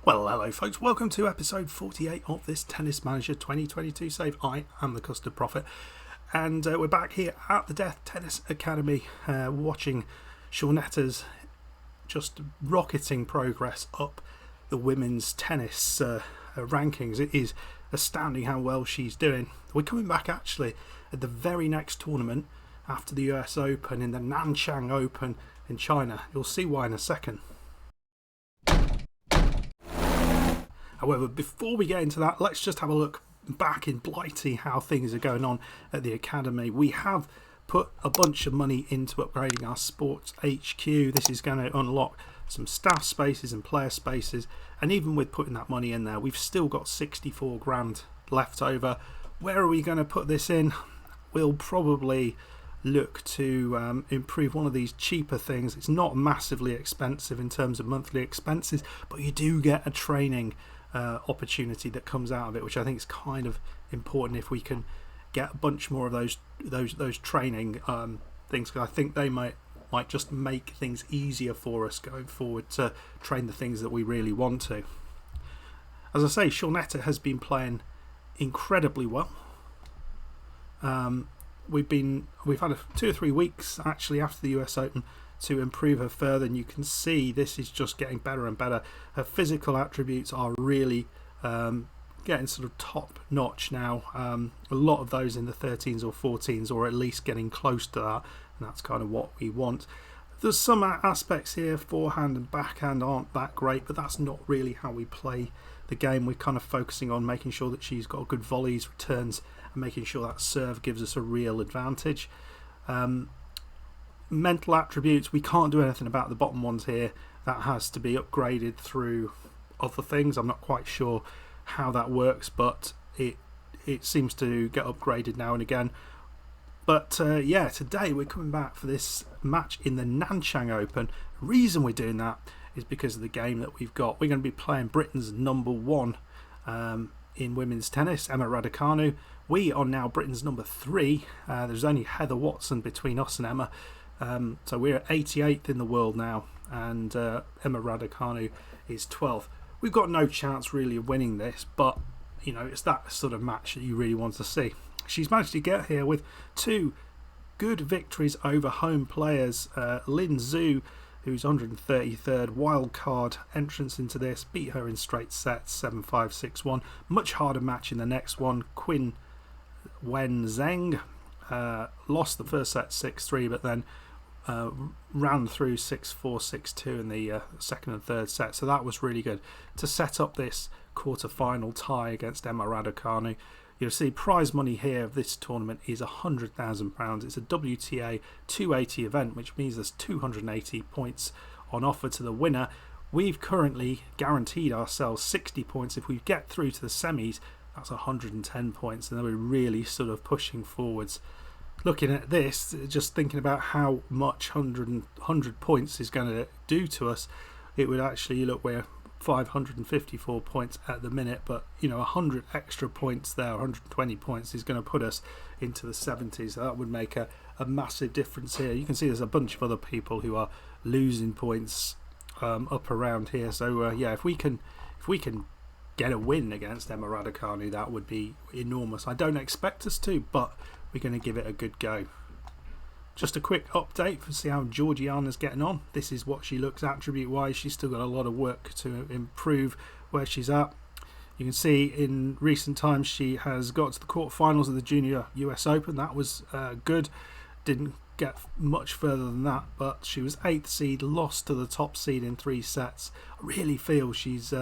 Well, hello folks, welcome to episode 48 of this Tennis Manager 2022 save. I am the Custard Prophet, and we're back here at the Death Tennis Academy watching Shuanetta's just rocketing progress up the women's tennis rankings. It is astounding how well she's doing. We're coming back actually at the very next tournament after the US Open in the Nanchang Open in China. You'll see why in a second. However, before we get into that, let's just have a look back in Blighty how things are going on at the Academy. We have put a bunch of money into upgrading our Sports HQ. This is going to unlock some staff spaces and player spaces, and even with putting that money in there, we've still got 64 grand left over. Where are we going to put this in? We'll probably look to improve one of these cheaper things. It's not massively expensive in terms of monthly expenses, but you do get a training opportunity that comes out of it, which I think is kind of important if we can get a bunch more of those training things, because I think they might just make things easier for us going forward to train the things that we really want to. As I say, Shuanetta has been playing incredibly well. We've had 2 or 3 weeks actually after the US Open to improve her further, and you can see this is just getting better and better. Her physical attributes are really getting sort of top notch now. A lot of those in the 13s or 14s, or at least getting close to that, and that's kind of what we want. There's some aspects here, forehand and backhand aren't that great, but that's not really how we play the game. We're kind of focusing on making sure that she's got good volleys, returns, and making sure that serve gives us a real advantage. Mental attributes, we can't do anything about the bottom ones here. That has to be upgraded through other things. I'm not quite sure how that works, but it seems to get upgraded now and again. But yeah, today we're coming back for this match in the Nanchang Open. The reason we're doing that is because of the game that we've got. We're going to be playing Britain's number 1 in women's tennis, Emma Raducanu. We are now Britain's number 3. There's only Heather Watson between us and Emma. So we're 88th in the world now, and Emma Raducanu is 12th. We've got no chance really of winning this, but you know, it's that sort of match that you really want to see. She's managed to get here with 2 good victories over home players. Lin Zhu, who's 133rd wild card entrance into this, beat her in straight sets 7-5, 6-1. Much harder match in the next one. Qin Wen Zheng lost the first set 6-3, but then ran through 6-4, 6-2 in the second and third set. So that was really good to set up this quarter-final tie against Emma Raducanu. You'll see prize money here of this tournament is £100,000. It's a WTA 280 event, which means there's 280 points on offer to the winner. We've currently guaranteed ourselves 60 points. If we get through to the semis, that's 110 points, and then we're really sort of pushing forwards. Looking at this, just thinking about how much 100 points is going to do to us, it would actually look, we're 554 points at the minute, but you know, 100 extra points there, 120 points is going to put us into the 70s. So that would make a massive difference here. You can see there's a bunch of other people who are losing points up around here. So yeah, if we can get a win against Emma Raducanu, that would be enormous. I don't expect us to, but we're going to give it a good go. Just a quick update to see how Georgiana's getting on. This is what she looks attribute wise. She's still got a lot of work to improve where she's at. You can see in recent times she has got to the quarterfinals of the Junior US Open. That was good. Didn't get much further than that, but she was 8th seed, lost to the top seed in 3 sets. I really feel she's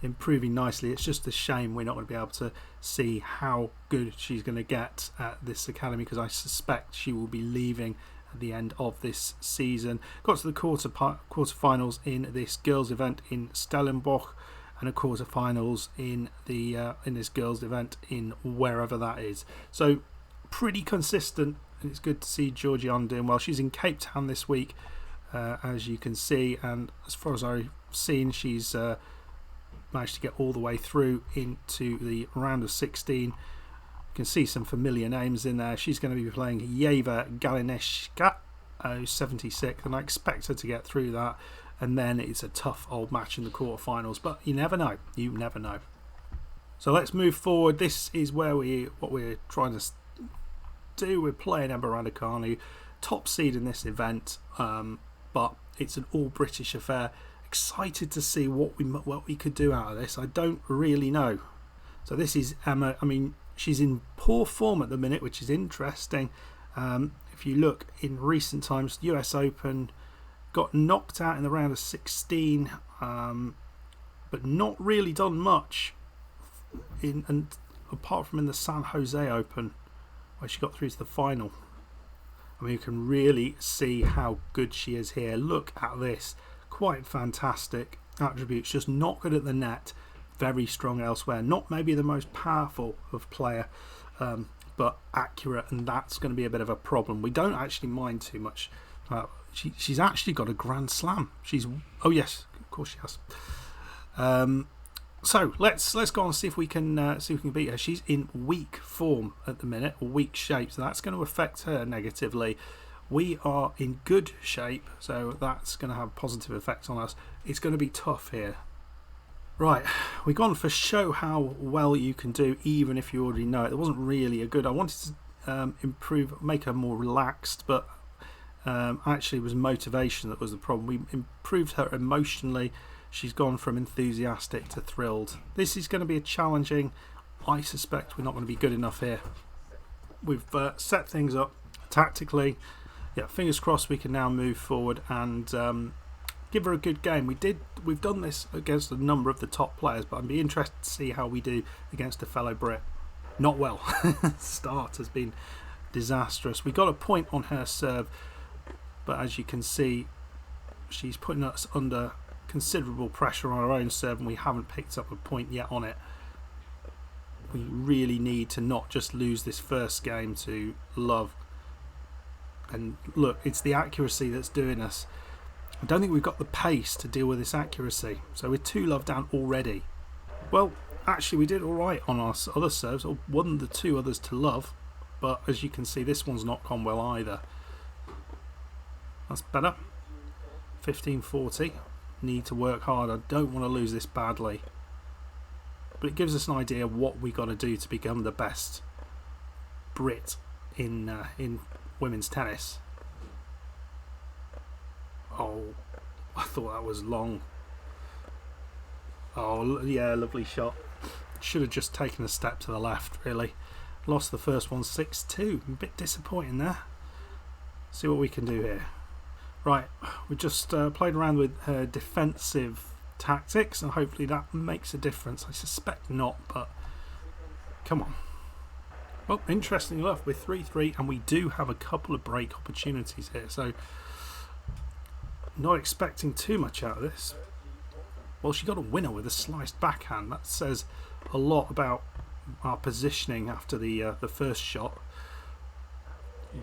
improving nicely. It's just a shame we're not going to be able to see how good she's going to get at this academy, because I suspect she will be leaving at the end of this season. Got to the quarterfinals in this girls event in Stellenbosch, and a quarterfinals in this girls event in wherever that is. So pretty consistent, and it's good to see Georgiana doing well. She's in Cape Town this week, as you can see, and as far as I've seen, she's managed to get all the way through into the round of 16. You can see some familiar names in there. She's going to be playing Yeva Galineshka, 76th, and I expect her to get through that. and then it's a tough old match in the quarterfinals. But you never know. You never know. So let's move forward. This is where what we're trying to do. We're playing Emma Raducanu, top seed in this event, but it's an all-British affair. Excited to see what we could do out of this. I don't really know. So this is Emma. I mean, she's in poor form at the minute, which is interesting. If you look in recent times, US Open, got knocked out in the round of 16, but not really done much apart from in the San Jose Open, where she got through to the final. I mean, you can really see how good she is here. Look at this. Quite fantastic attributes. Just not good at the net. Very strong elsewhere. Not maybe the most powerful of player, but accurate, and that's going to be a bit of a problem. We don't actually mind too much. She's actually got a Grand Slam. Oh yes, of course she has. So let's go on and see if we can beat her. She's in weak form at the minute, or weak shape, so that's going to affect her negatively. We are in good shape, so that's going to have a positive effect on us. It's going to be tough here. Right, we've gone for show how well you can do, even if you already know it. It wasn't really a good. I wanted to improve, make her more relaxed, but actually it was motivation that was the problem. We improved her emotionally. She's gone from enthusiastic to thrilled. This is going to be a challenging. I suspect we're not going to be good enough here. We've set things up tactically. Yeah, fingers crossed we can now move forward and give her a good game. We've done this against a number of the top players, but I'd be interested to see how we do against a fellow Brit. Not well. Start has been disastrous. We got a point on her serve, but as you can see, she's putting us under considerable pressure on our own serve, and we haven't picked up a point yet on it. We really need to not just lose this first game to love. And look, it's the accuracy that's doing us. I don't think we've got the pace to deal with this accuracy. So we're 2-love down already. Well, actually we did alright on our other serves, or won the 2 others to love. But as you can see, this one's not gone well either. That's better. 15-40. Need to work hard. I don't want to lose this badly. But it gives us an idea of what we got to do to become the best Brit in women's tennis. Oh, I thought that was long. Oh, yeah, lovely shot. Should have just taken a step to the left, really. Lost the first one 6-2. A bit disappointing there. See what we can do here. Right, we just played around with her defensive tactics, and hopefully that makes a difference. I suspect not, but come on. Well, interesting enough, we're 3-3, and we do have a couple of break opportunities here, so not expecting too much out of this. Well, she got a winner with a sliced backhand. That says a lot about our positioning after the first shot.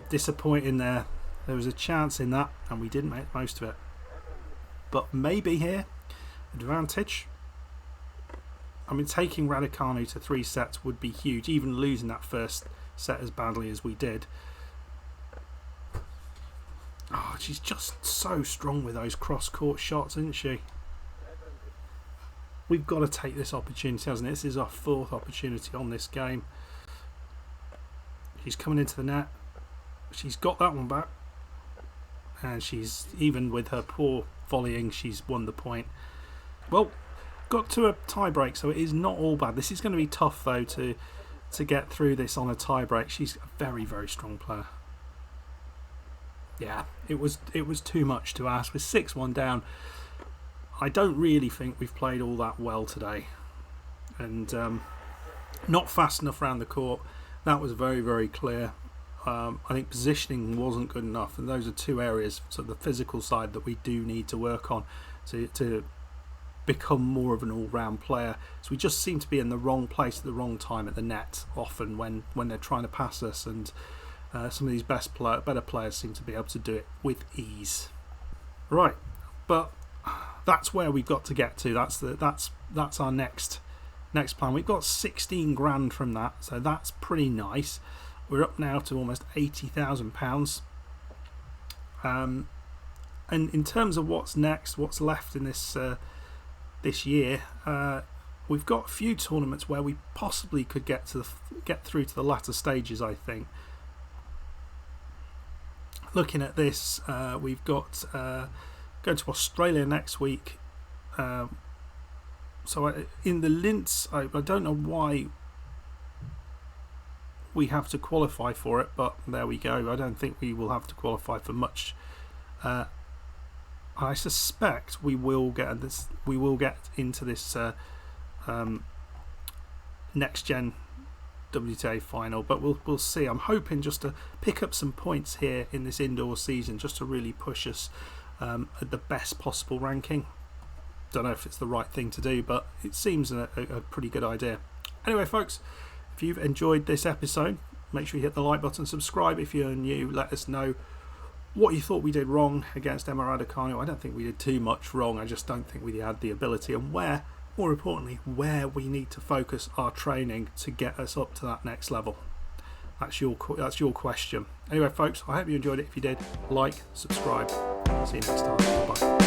Disappointing there. There was a chance in that, and we didn't make the most of it. But maybe here, advantage. I mean, taking Raducanu to 3 sets would be huge, even losing that first set as badly as we did. Oh, she's just so strong with those cross-court shots, isn't she? We've got to take this opportunity, hasn't it? This is our 4th opportunity on this game. She's coming into the net. She's got that one back. And she's, even with her poor volleying, she's won the point. Well, got to a tie break, so it is not all bad. This is going to be tough, though, to get through this on a tie break. She's a very, very strong player. Yeah, it was too much to ask. With 6-1 down, I don't really think we've played all that well today. And not fast enough around the court. That was very, very clear. I think positioning wasn't good enough, and those are 2 areas, so the physical side, that we do need to work on to become more of an all-round player. So we just seem to be in the wrong place at the wrong time at the net often when they're trying to pass us, and some of these better players seem to be able to do it with ease. Right, but that's where we've got to get to. That's our next plan. We've got 16 grand from that, so that's pretty nice. We're up now to almost £80,000. And in terms of what's next, what's left in this this year, we've got a few tournaments where we possibly could get through to the latter stages. I think. Looking at this, we've got going to Australia next week. So in the Linz, I don't know why we have to qualify for it, but there we go. I don't think we will have to qualify for much. I suspect we will get this. We will get into this next gen WTA final, but we'll see. I'm hoping just to pick up some points here in this indoor season, just to really push us at the best possible ranking. Don't know if it's the right thing to do, but it seems a pretty good idea. Anyway, folks, if you've enjoyed this episode, make sure you hit the like button, subscribe if you're new. Let us know what you thought we did wrong against Emma Raducanu. I don't think we did too much wrong. I just don't think we had the ability, and more importantly, where we need to focus our training to get us up to that next level. That's your question. Anyway, folks, I hope you enjoyed it. If you did, like, subscribe. See you next time. Bye.